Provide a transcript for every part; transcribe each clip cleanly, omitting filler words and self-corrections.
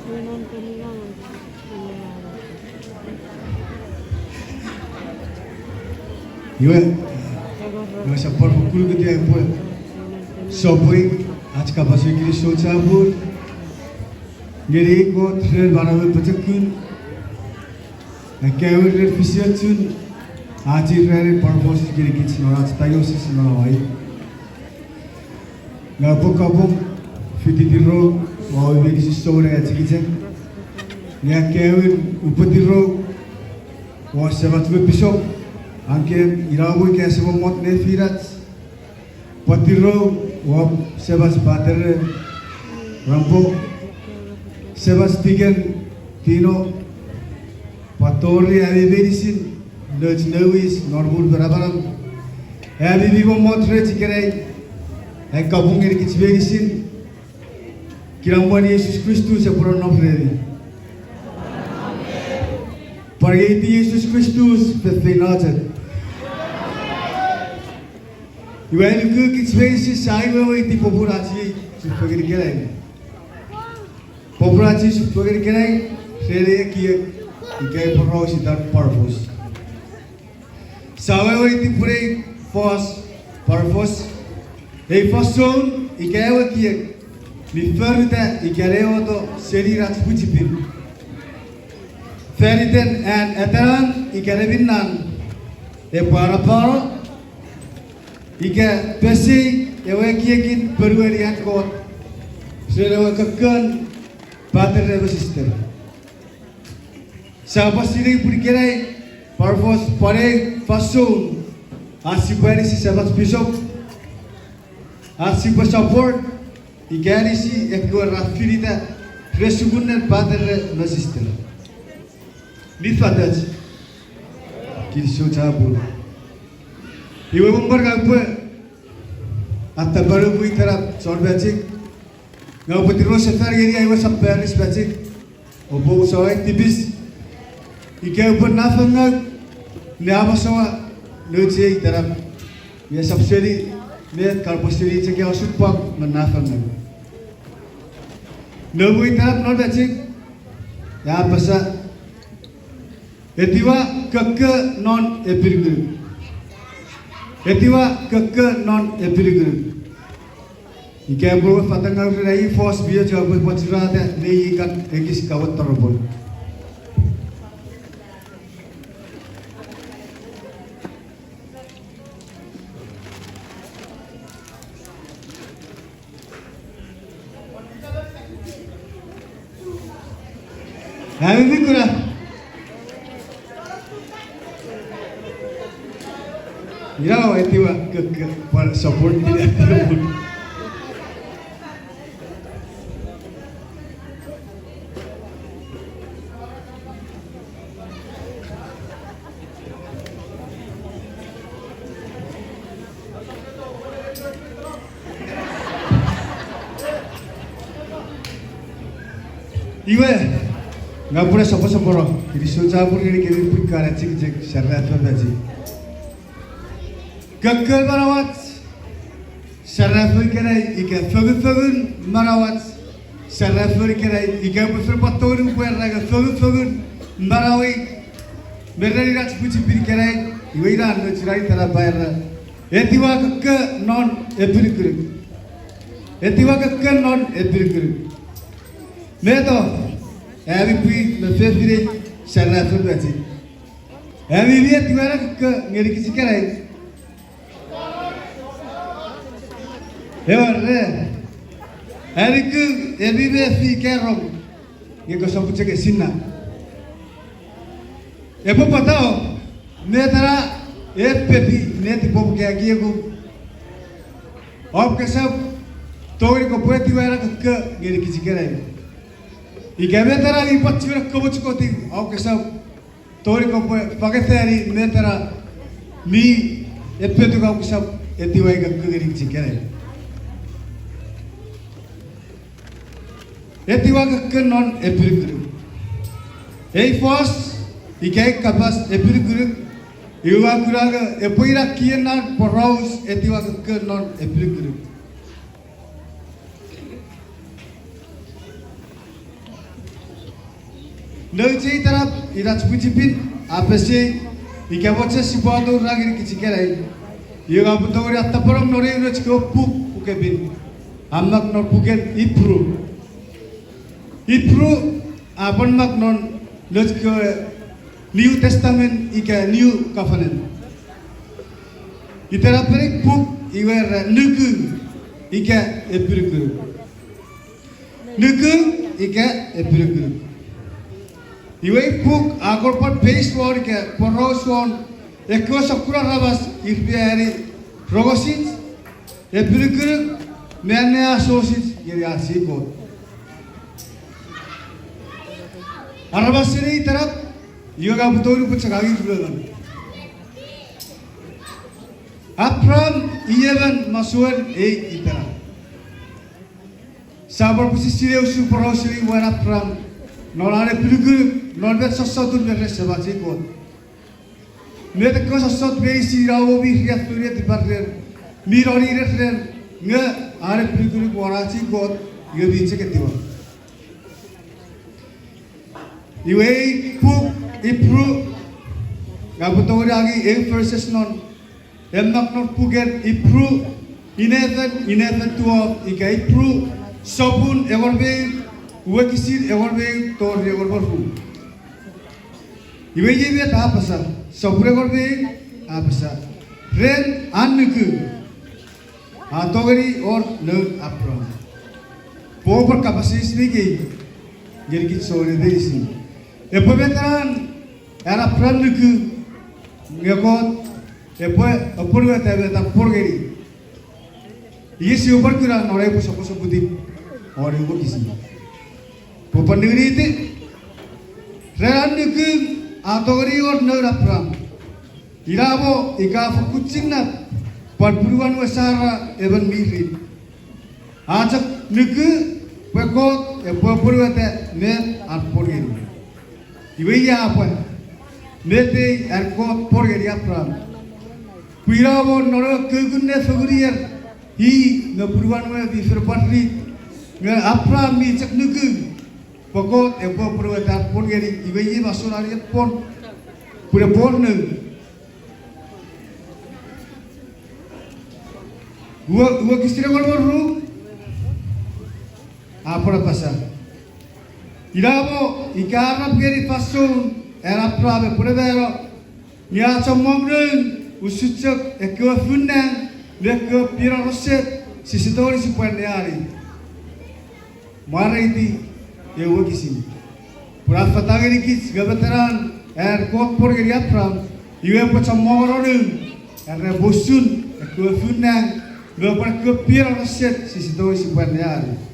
Yo sapor guru kita yang pun soboi आज का बस एक सोचा बोल मेरे को ट्रेन बनावे बचकून कैमरे फिशियल चुन आज ही रेरे परफॉर्मेंस के लिए किसी नौरा तायो से सुना हुआ है गापो कापो फिटिरो और भी किसी स्टोरी है चिकित्सा या कैमरे उपतिरो और सेवा तुम पिसो आंके इराबो कैसे वो मत ने फिरत पतिरो Wab sebas bater rampo sebas tigen tino patori abi berisin loj lewis normal berabaram abi bibo motre chikerai ek kabungir kich berisin kirambani Yesus Kristus sepura nofredi pargeti Yesus Kristus befeinacet Iwan itu kisah saya bawa itu populasi supaya kita populasi supaya kita sering kia ikai perlu sidar purpose. Saya bawa itu pure purpose. First zone ikai bawa kia before kita ikai bawa tu seri rat pucipin. Feriten and eteran ikai binan. Para Ika pesi ewe kiakin perwalian kot selewa kekan pater reba sister. Sahabat sini purikirai purpose pare fasun asibari si sahabat besok asib support ikari si ekor rafirita resugunan pater reba sister. Lifataj kisah cabul. Ibu umur kamu, atas baru bui terap soal bacik, ngau betul sefer ini ibu sampai alis bacik, obo soal tipis, ikai umur nafang ngak, ni apa soal lucu terap, ya subsidi, ni kalpustri ceknya osupang menafang ngak, ngau bui terap nol bacik, ya pasal, etiwa keke non epirguru. Etiwa keke non epirguru. Ikai bro fatanggal rai force biar jawab pacira ada ni ikan egis kawat terobol. Kami bikura. Ya, etiwa ke support tidak terlalu. Iwe, nggak boleh sopo-sopo. Jadi susah pun ini kiri pun karena cik syarat terbaji. Gagal marawat, saraf berkerai, ikan fagun marawat, saraf berkerai, ikan berpator upaya raga fagun marawai, berani rat puji berkerai, iwairan bercerai terap bayar. Etiwa ke non epirikuru, etiwa ke non epirikuru. Meto, MVP lebih saraf berbaji. MVP etiwa ke ngeri kisikerai. Hewan hari ke ebibe fi kerong, ye ko sabu cek sinna. Ebo patao, netara epepi neti popo ke agi ko. Op ke sab tori ko poeti wara ke ngeri kisi kerai. Ikabe tara ni pachira ko buch ko ti. Op ke sab tori ko paketari netara mi epetu ko sab eti wai ke ngeri kisi kerai. Etiwa ke non epirguru. First, ikai kapas epirguru. Iwa kuraga epoira kiena porous etiwa ke non epirguru. Nöjei tarap ira cipin apesi ikaboche sibado ragir kicikelai. Yoga butogori ataparam nori ura cikau puk pukebin. Amak nor puken ipru. Ipru apan mak non lojke New Testament ika New Covenant. Itara perik puk iwer nuku ika epirukuru. Nuku ika epirukuru. Iwe puk agorpat base war ika poros won ekko sakura rabas irpiari rogosit epirukuru mene asosit yeri asiko. Arabas ini tarap yoga betul pun sekali juga. Apram iyaban masuan itara. Sabar posisi dia usu perosiri wan apram. Nolane pilugu nolbet sosot berles sebasi kot. Mereka sosot beisi rawo bi hiat turia di parter. Mironi referen nge are pilugu warasi kot yobi ceketiwa. Iwe puk ipru gabutori agi एक verses non emak non puget ipru ineven tuo ika ipru sobun egorbe uwe kisir egorbe tor egorbe iwe yebe ta pasa sobure egorbe apasa ren annuku atogeri or no apro pover kapasis niki gergit sore derisi epoveteran era pranuku ngekot apurwa tabe ta porgeri yesi upar kura norai pu sopo budi ore ko kisi popandiri te ranuku atogeri or no rapram irabo ika kucingna parpuruan wasara even miri ajak nuku pekot epopurwa ta ne arporgeri Iwe apa? Nete erkot porgeri apram. Kuirabo noro kegunne fagurier hi ngapuruan we di ferpatri nga apram mi ceknuku pokot epo perwata porgeri iwe ye masunari pon pura porne gua kistira golmoru apa pasal Irabo ikarap geri pasun era prabe purevero nia chomongren usuchak ekwa funnan lekwa pira roset sisitori sipuandeari maraiti ewo kisi pura fatageri kits gabeteran kot porgeri apram iwe po chomongron era bosun ekwa funnan lekwa pira roset sisitori sipuandeari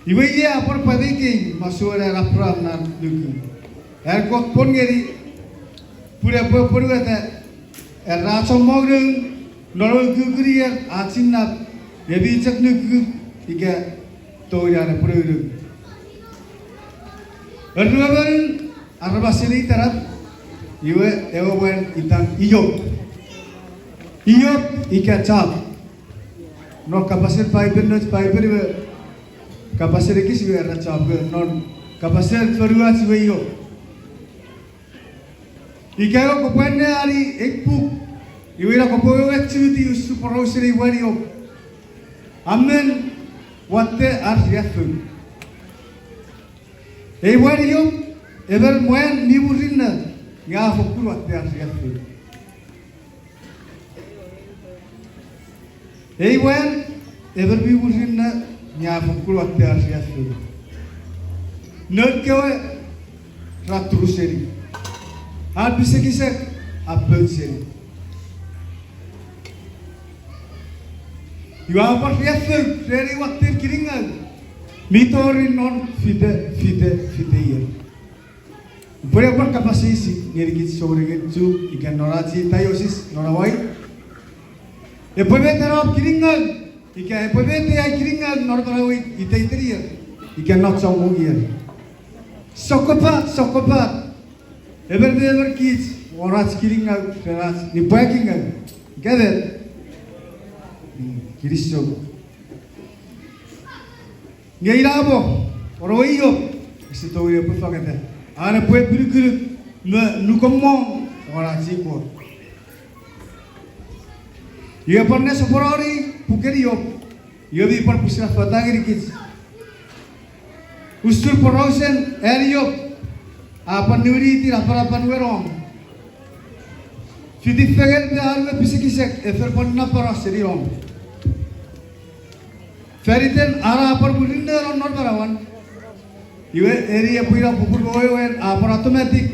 Iwe ye apor padiki masuk era apram nan luku. Erkot pon geri pura pura ta era chomogreng norol gugrier achinna yebi chaknuku iga toyara pura luku. Erduaban arabasini tarap iwe ewan itang iyop ika chap no kapasir piper iwe kapasir kis we era chap non kapasir torua siwe yo ikayo ko penne ari ekpu iwira ko poyo chuti usu porosiri wario amen watte aryafu e wario ever moen niburinna nga fokul watte aryafu e wen ever niburinna nya fokul watte aryafu not kewe ratru seri Al bisa kisah upload seri. You have a reaction very what they're killing us. Mitori non fide year. Berapa kapasiti ngeri kit sore gitu ikan noraci tayosis norawai. Epobete rap killing us. Ikan epobete ay killing us norawai itaiterier. Ikan not so year. Sokopat. Ever kids, warats killing out, ferats, ni packing out. Gather. Kiristo. Ngairabo, oroyo, esse tô eu por fazer ana pue pirikuru no como ora siko ia parne soporori pukeri yo vi par pusra fatagiri kits ustur porosen eriyo apa nuri ti apa nuerom fiti fegel be alwe pisikisek efer ponna para seriom feriten ara par bulinder on not barawan iwe area puira pupur boyo en apa automatic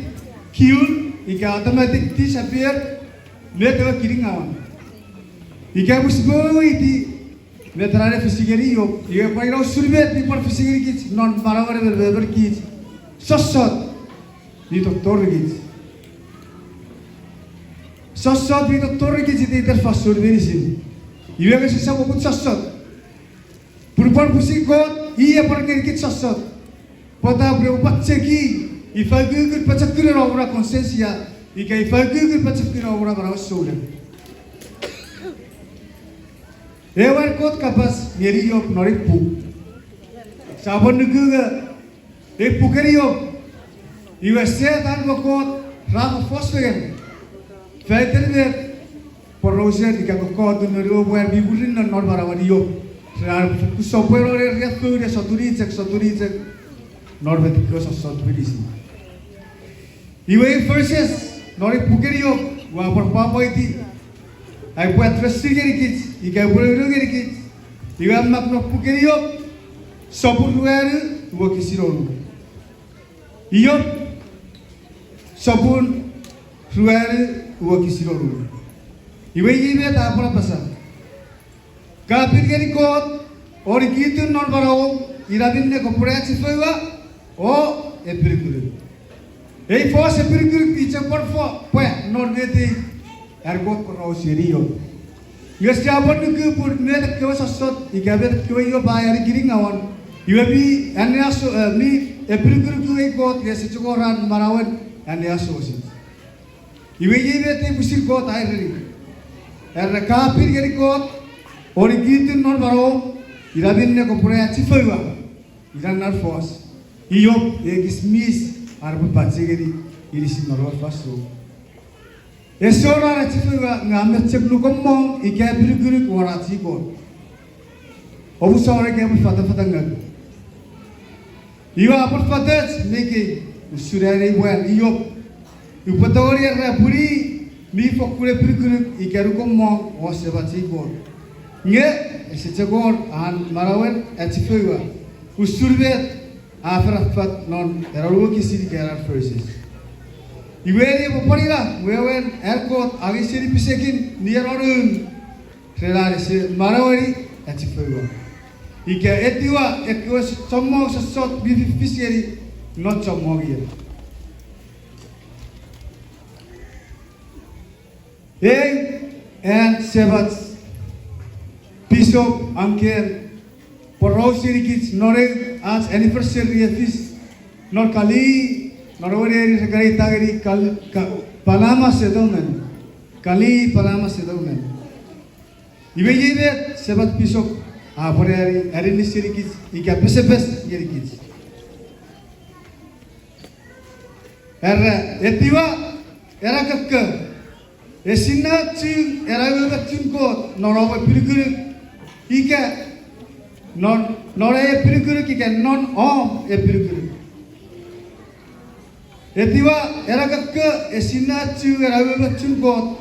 kiul ika automatic disappear leto kiringawan ika busbo iti veterane fisigeri yo iwe paira usurbet ni par fisigeri kits non baraware berber kits sosot di doktor kits sosot di doktor kits iti interfasur benisin iwe ke sisa bukut sosot purpar fusigot iya par kits sosot pota berupat ceki ifagugur pacakura obra konsensia ika ifagugur pacakura obra barawasola ewer kot kapas meriok noripu sabon nuguga pukeriok iwe setan bokot rafa fosfegen fetelber poroser ika kokot nuru wer biburin nor barawadiyo rar kusopero riatu de soturicek norbetik sosot bidisi iwe verses nori pukeriok wa porpapa iti ai buat resigeri kits ika burugeri kits iwe makno pukeriok sopuruer wo kisirolu iyo sobun ruer wo kisirolu iwe ibe ta pora pasa kapir kot ori kitun non barawo irabinne kopura chifewa o epirikuru ei fos epirikuru picha porfo pue nornete ergot kono serio yesti abon ku pur net ke sosot igabet ke yo bayar giringawan yubi anaso mi epirikuru ku ei got yesi choran marawan anaso si yubi yebete pusir got airi kapir geri got ori gitin non baro irabinne kopura chifewa iranar fos iyo ekismis arbu patsegeri irisi norwa faso esora na chifuga ngamet cheplu kommo ike biruguru korati ko obusore ke mu fata ngal iwa apur fatet meke usurere wen iyo upatori ra puri mi fokure biruguru ike ru kommo osebati ko nge esechegor an marawen achifuga usurbet afrafat non eralu kisiri kerar verses iweri poparira wewen erkot agisiri pisekin nierorun relare se marawari atifewa ike etiwa ekos sommo sosot bifiseri not sommo gier en sebat piso anken porosiri kits nore as anniversary efis nor kali norwari segari tagri kal Panama settlement kali Panama settlement ibe sebat pisok apore ari nisiri kits ika pesepes yeri kits etiwa era kakka esina chu era gachun ko noroba pirikuru ika non epirikuru ki kan non epirikuru etiwa erakakka esina chu erawe chun ko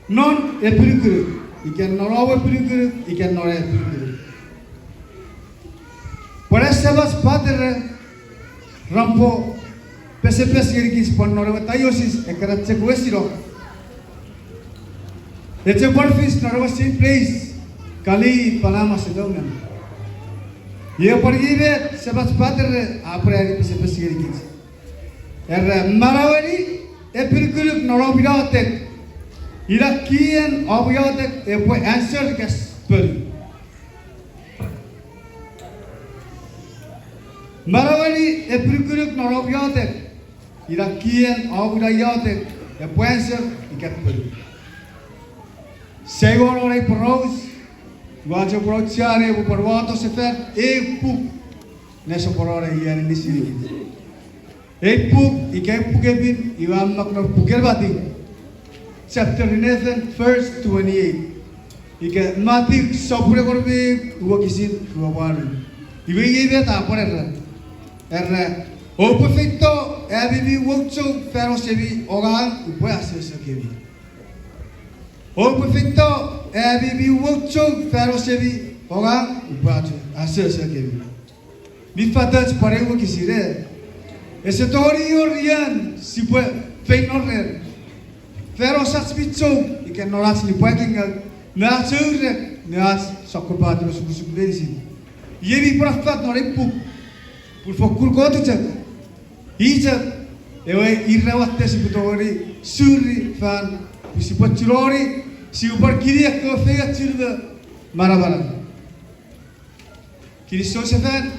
non epirikuru ikan norawe epirikuru ikan nora epirikuru para sabas padre rampo pesepes yerikis pon norawe tayosis ekaratche kuesiro eche porfis norawe same place kali Panama settlement ye pergi sebab padre apa yang bisa bersigiri kita. Marawali epirkuluk norobidatek irakian abidatek epo answer kaspel. Marawali epirkuluk norobidatek irakian abidatek epo answer kaspel. Segor orang peros Wajo prociare bu perwato sefer e pu neso porore ian di sini. Epuk ike pukebin iwam makna puker bati. Chapter 11 verse 28. Ike mati sabure korbe uwa kisin uwa wanu. Iwe yebe ta pore erna o perfecto abibi wokcho fero sebi ogan upo asese kebi. O perfecto abibi wokcho fero sebi ogan upo asese kebi. Mi fatas pare uwa kisire. Ese tori orian si puede feinorrer. Fero satsbicho y que no las ni pueden na surre na sokopatro subsubversi. Yevi profat no repu. Por fokur kotucha. Ija ewe irrawatte si putori surri fan si puchirori si upar kiri ko fega chirda marabara. Kiri sosefan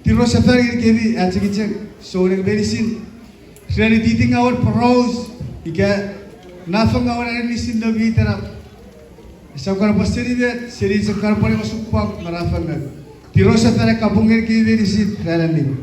tiro sefar kevi achikichek soalnya berisin, selain diting awal pros, ika nafang awal berisin lebih terap. Sekarang pasti dia seri sekarang paling masuk pang marafang. Tirosa tera kapungir kiri berisin, selain ini.